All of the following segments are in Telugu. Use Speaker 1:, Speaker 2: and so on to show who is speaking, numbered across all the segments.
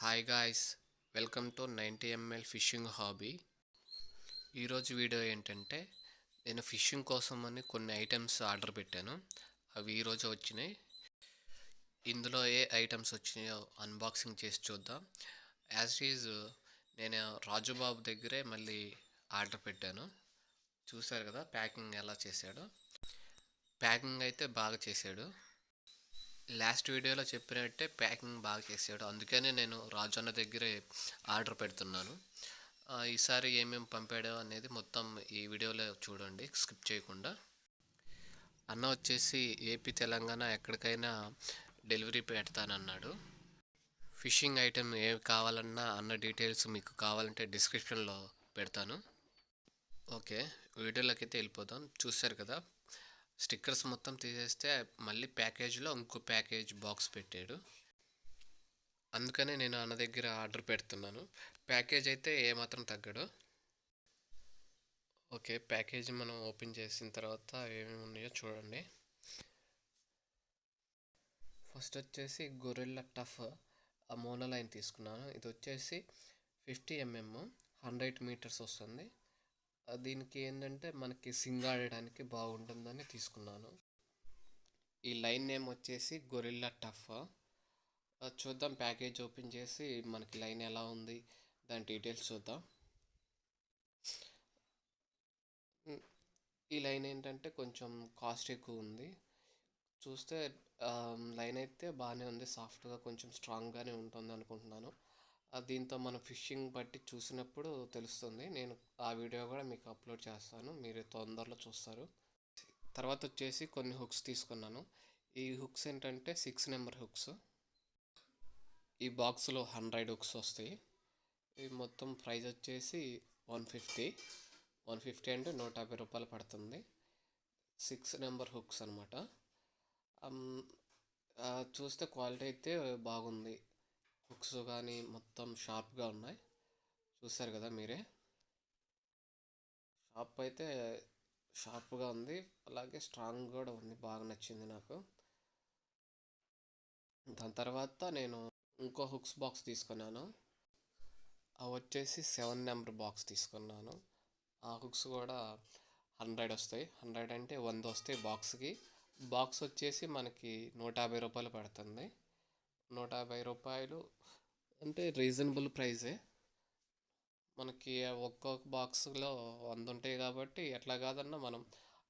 Speaker 1: Hi guys, welcome to 90 ml fishing hobby. ఈరోజు వీడియో ఏంటంటే నేను ఫిషింగ్ కోసం అని కొన్ని ఐటమ్స్ ఆర్డర్ పెట్టాను. అవి ఈరోజు వచ్చినాయి. ఇందులో ఏ ఐటమ్స్ వచ్చినాయో అన్బాక్సింగ్ చేసి చూద్దాం. యాజ్ ఈజ్ నేను రాజుబాబు దగ్గరే మళ్ళీ ఆర్డర్ పెట్టాను. చూశారు కదా ప్యాకింగ్ ఎలా చేశాడో. ప్యాకింగ్ అయితే బాగా చేశాడు. లాస్ట్ వీడియోలో చెప్పినట్టే ప్యాకింగ్ బాగా చేశాడు. అందుకనే నేను రాజు అన్న దగ్గరే ఆర్డర్ పెడుతున్నాను. ఈసారి ఏమేమి పంపాడో అనేది మొత్తం ఈ వీడియోలో చూడండి, స్కిప్ చేయకుండా. అన్న వచ్చేసి ఏపీ తెలంగాణ ఎక్కడికైనా డెలివరీ పెడతానన్నాడు. ఫిషింగ్ ఐటెం ఏమి కావాలన్నా అన్న డీటెయిల్స్ మీకు కావాలంటే డిస్క్రిప్షన్లో పెడతాను. ఓకే, వీడియోలోకి అయితే వెళ్ళిపోదాం. చూశారు కదా, స్టిక్కర్స్ మొత్తం తీసేస్తే మళ్ళీ ప్యాకేజ్లో ఇంకో ప్యాకేజ్ బాక్స్ పెట్టాడు. అందుకనే నేను అన్న దగ్గర ఆర్డర్ పెడుతున్నాను. ప్యాకేజ్ అయితే ఏమాత్రం తగ్గడు. ఓకే, ప్యాకేజ్ మనం ఓపెన్ చేసిన తర్వాత ఏమేమి ఉన్నాయో చూడండి. ఫస్ట్ వచ్చేసి గొరిల్లా టఫ్ మోనోలైన్ తీసుకున్నాను. ఇది వచ్చేసి 50 mm 100 మీటర్స్ వస్తుంది. దీనికి ఏంటంటే మనకి సింగ్ ఆడడానికి బాగుంటుందని తీసుకున్నాను. ఈ లైన్ నేమ్ వచ్చేసి గొరిల్లా టఫ్. చూద్దాం, ప్యాకేజ్ ఓపెన్ చేసి మనకి లైన్ ఎలా ఉంది దాని డీటెయిల్స్ చూద్దాం. ఈ లైన్ ఏంటంటే కొంచెం కాస్ట్ ఎక్కువ ఉంది. చూస్తే లైన్ అయితే బాగానే ఉంది, సాఫ్ట్గా కొంచెం స్ట్రాంగ్గానే ఉంటుంది అనుకుంటున్నాను. దీంతో మనం ఫిషింగ్ బట్టి చూసినప్పుడు తెలుస్తుంది. నేను ఆ వీడియో కూడా మీకు అప్లోడ్ చేస్తాను, మీరు తొందరలో చూస్తారు. తర్వాత వచ్చేసి కొన్ని హుక్స్ తీసుకున్నాను. ఈ హుక్స్ ఏంటంటే 6 నెంబర్ హుక్స్. ఈ బాక్స్లో 100 హుక్స్ వస్తాయి. ఈ మొత్తం ప్రైస్ వచ్చేసి 150 అంటే 150 రూపాయలు పడుతుంది. 6 నెంబర్ హుక్స్ అనమాట. చూస్తే క్వాలిటీ అయితే బాగుంది. హుక్స్ కానీ మొత్తం షార్ప్గా ఉన్నాయి. చూస్తారు కదా మీరే, షార్ప్గా ఉంది, అలాగే స్ట్రాంగ్ కూడా ఉంది. బాగా నచ్చింది నాకు. దాని తర్వాత నేను ఇంకో హుక్స్ బాక్స్ తీసుకున్నాను. అవి వచ్చేసి 7 నెంబర్ బాక్స్ తీసుకున్నాను. ఆ హుక్స్ కూడా 100 వస్తాయి. 100 అంటే 100 వస్తాయి బాక్స్కి. బాక్స్ వచ్చేసి మనకి 150 రూపాయలు పడుతుంది. 150 రూపాయలు అంటే రీజనబుల్ ప్రైజే. మనకి ఒక్కొక్క బాక్స్లో 100 ఉంటాయి కాబట్టి ఎట్లా కాదన్నా మనం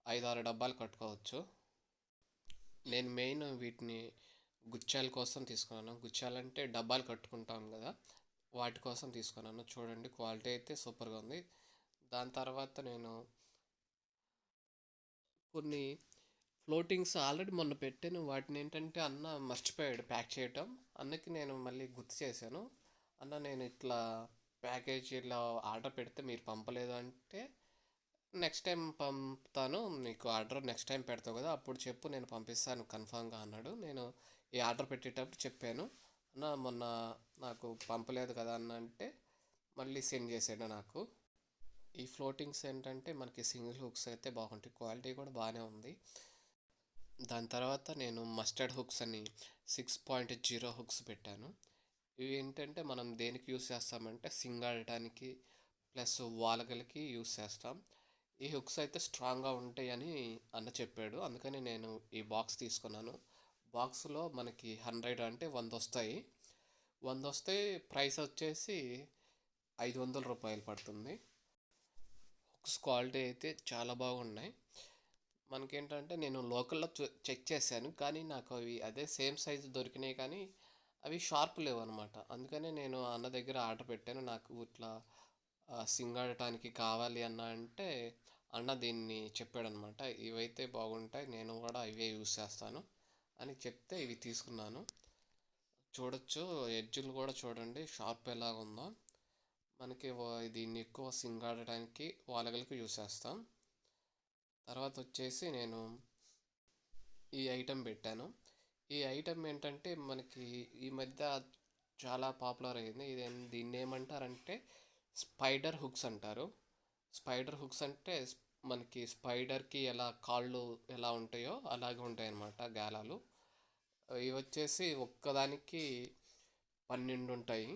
Speaker 1: 5-6 డబ్బాలు కట్టుకోవచ్చు. నేను మెయిన్ వీటిని గుచ్చాల కోసం తీసుకున్నాను. గుచ్చాలంటే డబ్బాలు కట్టుకుంటాం కదా, వాటి కోసం తీసుకున్నాను. చూడండి, క్వాలిటీ అయితే సూపర్గా ఉంది. దాని తర్వాత నేను కొన్ని ఫ్లోటింగ్స్ ఆల్రెడీ మొన్న పెట్టాను. వాటిని ఏంటంటే అన్న మర్చిపోయాడు ప్యాక్ చేయటం. అన్నకి నేను మళ్ళీ గుర్తు చేశాను. అన్న, నేను ఇట్లా ప్యాకేజ్ ఇలా ఆర్డర్ పెడితే మీరు పంపలేదు అంటే, నెక్స్ట్ టైం పంపుతాను, నీకు ఆర్డర్ నెక్స్ట్ టైం పెడతావు కదా అప్పుడు చెప్పు, నేను పంపిస్తాను కన్ఫామ్గా అన్నాడు. నేను ఈ ఆర్డర్ పెట్టేటప్పుడు చెప్పాను, అన్న మొన్న నాకు పంపలేదు కదా అన్న అంటే మళ్ళీ సెండ్ చేసాడు నాకు. ఈ ఫ్లోటింగ్స్ ఏంటంటే మనకి సింగిల్ హుక్స్ అయితే బాగుంటాయి, క్వాలిటీ కూడా బాగానే ఉంది. దాని తర్వాత నేను మస్టర్డ్ హుక్స్ అని 6.0 హుక్స్ పెట్టాను. ఇవి ఏంటంటే మనం దేనికి యూస్ చేస్తామంటే సింగ్ ఆడటానికి ప్లస్ వాలగలకి యూస్ చేస్తాం. ఈ హుక్స్ అయితే స్ట్రాంగ్గా ఉంటాయని అన్న చెప్పాడు, అందుకని నేను ఈ బాక్స్ తీసుకున్నాను. బాక్స్లో మనకి 100 అంటే 100 వస్తాయి. 100 వస్తే ప్రైస్ వచ్చేసి 500 రూపాయలు పడుతుంది. హుక్స్ క్వాలిటీ అయితే చాలా బాగున్నాయి. మనకేంటంటే నేను లోకల్లో చెక్ చేశాను, కానీ నాకు అవి అదే సేమ్ సైజు దొరికినాయి, కానీ అవి షార్ప్ లేవు అనమాట. అందుకనే నేను అన్న దగ్గర ఆర్డర్ పెట్టాను. నాకు ఇట్లా సింగ్ ఆడటానికి కావాలి అన్న అంటే అన్న దీన్ని చెప్పాడనమాట, ఇవైతే బాగుంటాయి, నేను కూడా ఇవే యూస్ చేస్తాను అని చెప్తే ఇవి తీసుకున్నాను. చూడొచ్చు, ఎడ్జులు కూడా చూడండి షార్ప్ ఎలాగుందో. మనకి దీన్ని ఎక్కువ సింగ్ ఆడటానికి వాలగలకు యూస్ చేస్తాం. తర్వాత వచ్చేసి నేను ఈ ఐటెం పెట్టాను. ఈ ఐటెం ఏంటంటే మనకి ఈ మధ్య చాలా పాపులర్ అయింది. దీన్ని ఏమంటారంటే స్పైడర్ హుక్స్ అంటారు. స్పైడర్ హుక్స్ అంటే మనకి స్పైడర్కి ఎలా కాళ్ళు ఎలా ఉంటాయో అలాగే ఉంటాయి అన్నమాట, గాలాలు. ఇవి వచ్చేసి ఒక్కదానికి 12 ఉంటాయి.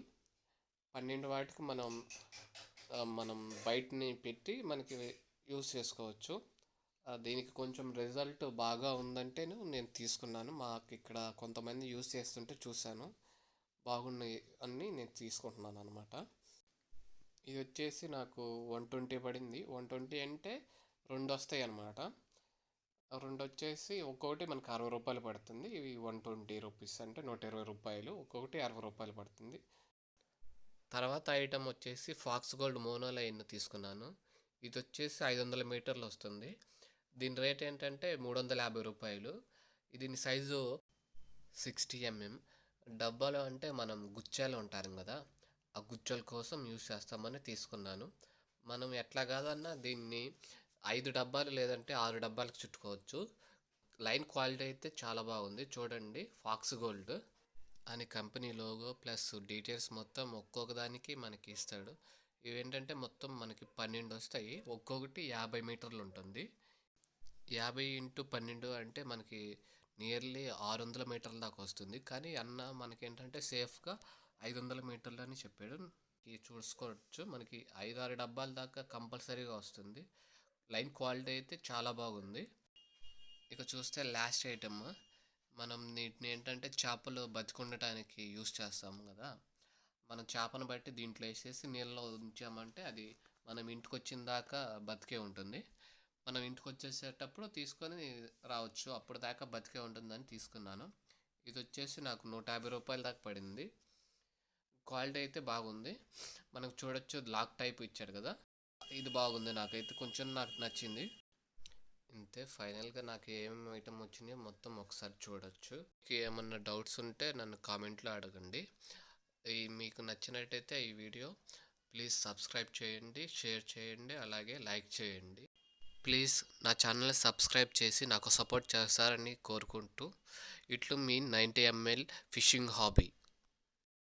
Speaker 1: 12 వాటికి మనం బయటని పెట్టి మనకి యూస్ చేసుకోవచ్చు. దీనికి కొంచెం రిజల్ట్ బాగా ఉందంటేను నేను తీసుకున్నాను. మాకు ఇక్కడ కొంతమంది యూస్ చేస్తుంటే చూశాను, బాగున్నాయి అని నేను తీసుకుంటున్నాను అనమాట. ఇది వచ్చేసి నాకు 120 పడింది. 120 అంటే 2 వస్తాయి అన్నమాట. 2 వచ్చేసి ఒక్కొక్కటి మనకు 60 రూపాయలు పడుతుంది. ఇవి 120 రూపీస్ అంటే 120 రూపాయలు, ఒక్కొక్కటి 60 రూపాయలు పడుతుంది. తర్వాత ఐటమ్ వచ్చేసి ఫాక్స్ గోల్డ్ మోనో లైన్ తీసుకున్నాను. ఇది వచ్చేసి 500 మీటర్లు వస్తుంది. దీని రేట్ ఏంటంటే 350 రూపాయలు. దీని సైజు 60 mm. డబ్బాలో అంటే మనం గుచ్చాలు ఉంటారు కదా, ఆ గుచ్చల కోసం యూస్ చేస్తామని తీసుకున్నాను. మనం ఎట్లా కాదన్నా దీన్ని 5 డబ్బాలు లేదంటే 6 డబ్బాలకు చుట్టుకోవచ్చు. లైన్ క్వాలిటీ అయితే చాలా బాగుంది. చూడండి, ఫాక్స్ గోల్డ్ అని కంపెనీ లోగో ప్లస్ డీటెయిల్స్ మొత్తం ఒక్కొక్క దానికి మనకి ఇస్తాడు. ఇవేంటంటే మొత్తం మనకి 12 వస్తాయి. ఒక్కొక్కటి 50 మీటర్లు ఉంటుంది. 50 × 12 అంటే మనకి నియర్లీ 600 మీటర్ల దాకా వస్తుంది. కానీ అన్న మనకేంటంటే సేఫ్గా 500 మీటర్లు అని చెప్పాడు. ఇది చూసుకోవచ్చు, మనకి 5-6 డబ్బాల దాకా కంపల్సరీగా వస్తుంది. లైన్ క్వాలిటీ అయితే చాలా బాగుంది. ఇక చూస్తే లాస్ట్ ఐటమ్, మనం వీటిని ఏంటంటే చేపలు బతికుండటానికి యూస్ చేస్తాము కదా, మనం చేపను బట్టి దీంట్లో వేసేసి నీళ్ళలో ఉంచామంటే అది మనం ఇంటికి వచ్చిన దాకా బతికే ఉంటుంది. మనం ఇంటికి వచ్చేసేటప్పుడు తీసుకొని రావచ్చు, అప్పుడు దాకా బతికే ఉంటుందని తీసుకున్నాను. ఇది వచ్చేసి నాకు 150 రూపాయల దాకా పడింది. క్వాలిటీ అయితే బాగుంది. మనకు చూడొచ్చు, లాక్ టైప్ ఇచ్చాడు కదా, ఇది బాగుంది. నాకైతే కొంచెం నాకు నచ్చింది. ఇంతే, ఫైనల్గా నాకు ఏమేమి ఐటమ్ వచ్చినాయో మొత్తం ఒకసారి చూడొచ్చు. ఏమన్నా డౌట్స్ ఉంటే నన్ను కామెంట్లో అడగండి. మీకు నచ్చినట్టయితే ఈ వీడియో ప్లీజ్ సబ్స్క్రైబ్ చేయండి, షేర్ చేయండి, అలాగే లైక్ చేయండి. ప్లీజ్ నా ఛానల్ని సబ్స్క్రైబ్ చేసి నాకు సపోర్ట్ చేస్తారని కోరుకుంటూ, ఇట్లు మీ 90 ml ఫిషింగ్ హాబీ.